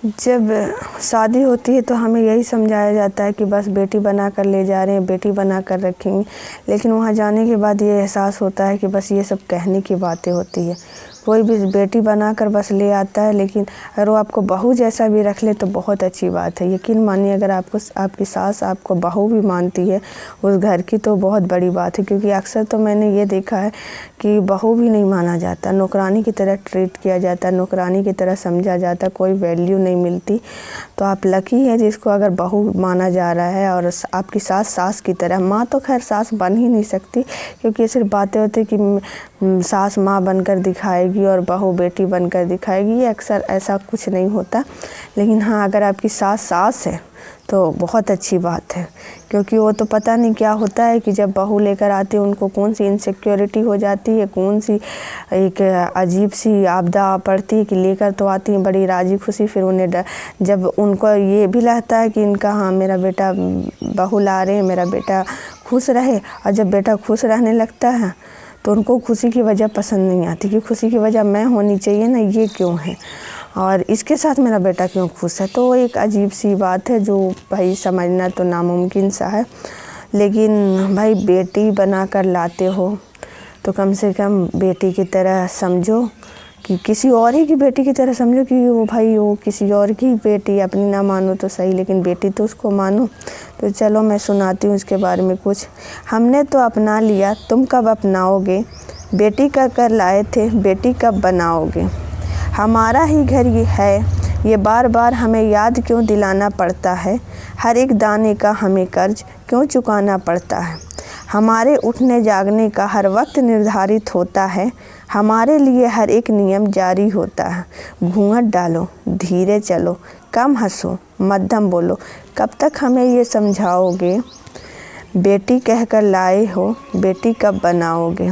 जब शादी होती है तो हमें यही समझाया जाता है कि बस बेटी बना कर ले जा रहे हैं, बेटी बना कर रखेंगे। लेकिन वहाँ जाने के बाद ये एहसास होता है कि बस ये सब कहने की बातें होती है। कोई भी बेटी बना कर बस ले आता है, लेकिन अगर वो आपको बहू जैसा भी रख ले तो बहुत अच्छी बात है। यकीन मानिए, अगर आपकी सास आपको बहू भी मानती है उस घर की तो बहुत बड़ी बात है। क्योंकि अक्सर तो मैंने ये देखा है कि बहू भी नहीं माना जाता, नौकरानी की तरह ट्रीट किया जाता है, नौकरानी की तरह समझा जाता है, कोई वैल्यू नहीं मिलती। तो आप लकी हैं जिसको अगर बहू माना जा रहा है। और आपकी सास की तरह, माँ तो खैर सास बन ही नहीं सकती, क्योंकि ये सिर्फ बातें होती कि सास माँ बनकर दिखाएगी और बहू बेटी बनकर दिखाएगी। ये अक्सर ऐसा कुछ नहीं होता। लेकिन हाँ, अगर आपकी सास है तो बहुत अच्छी बात है, क्योंकि वो तो पता नहीं क्या होता है कि जब बहू लेकर आती है उनको कौन सी इनसिक्योरिटी हो जाती है, कौन सी एक अजीब सी आपदा पड़ती है कि लेकर तो आती हैं बड़ी राजी खुशी। फिर उन्हें जब उनको ये भी लगता है कि इनका हाँ मेरा बेटा बहू ला रहे हैं, मेरा बेटा खुश रहे। और जब बेटा खुश रहने लगता है तो उनको खुशी की वजह पसंद नहीं आती कि खुशी की वजह मैं होनी चाहिए ना, ये क्यों है और इसके साथ मेरा बेटा क्यों खुश है। तो एक अजीब सी बात है जो भाई समझना तो नामुमकिन सा है। लेकिन भाई बेटी बना कर लाते हो तो कम से कम बेटी की तरह समझो, कि किसी और ही की बेटी की तरह समझो कि वो किसी और की बेटी, अपनी ना मानो तो सही लेकिन बेटी तो उसको मानो। तो चलो मैं सुनाती हूँ इसके बारे में कुछ। हमने तो अपना लिया, तुम कब अपनाओगे? बेटी का कर लाए थे, बेटी कब बनाओगे? हमारा ही घर ये है, ये बार बार हमें याद क्यों दिलाना पड़ता है? हर एक दाने का हमें कर्ज क्यों चुकाना पड़ता है? हमारे उठने जागने का हर वक्त निर्धारित होता है, हमारे लिए हर एक नियम जारी होता है। घूंघट डालो, धीरे चलो, कम हंसो, मध्यम बोलो, कब तक हमें ये समझाओगे? बेटी कहकर लाए हो, बेटी कब बनाओगे?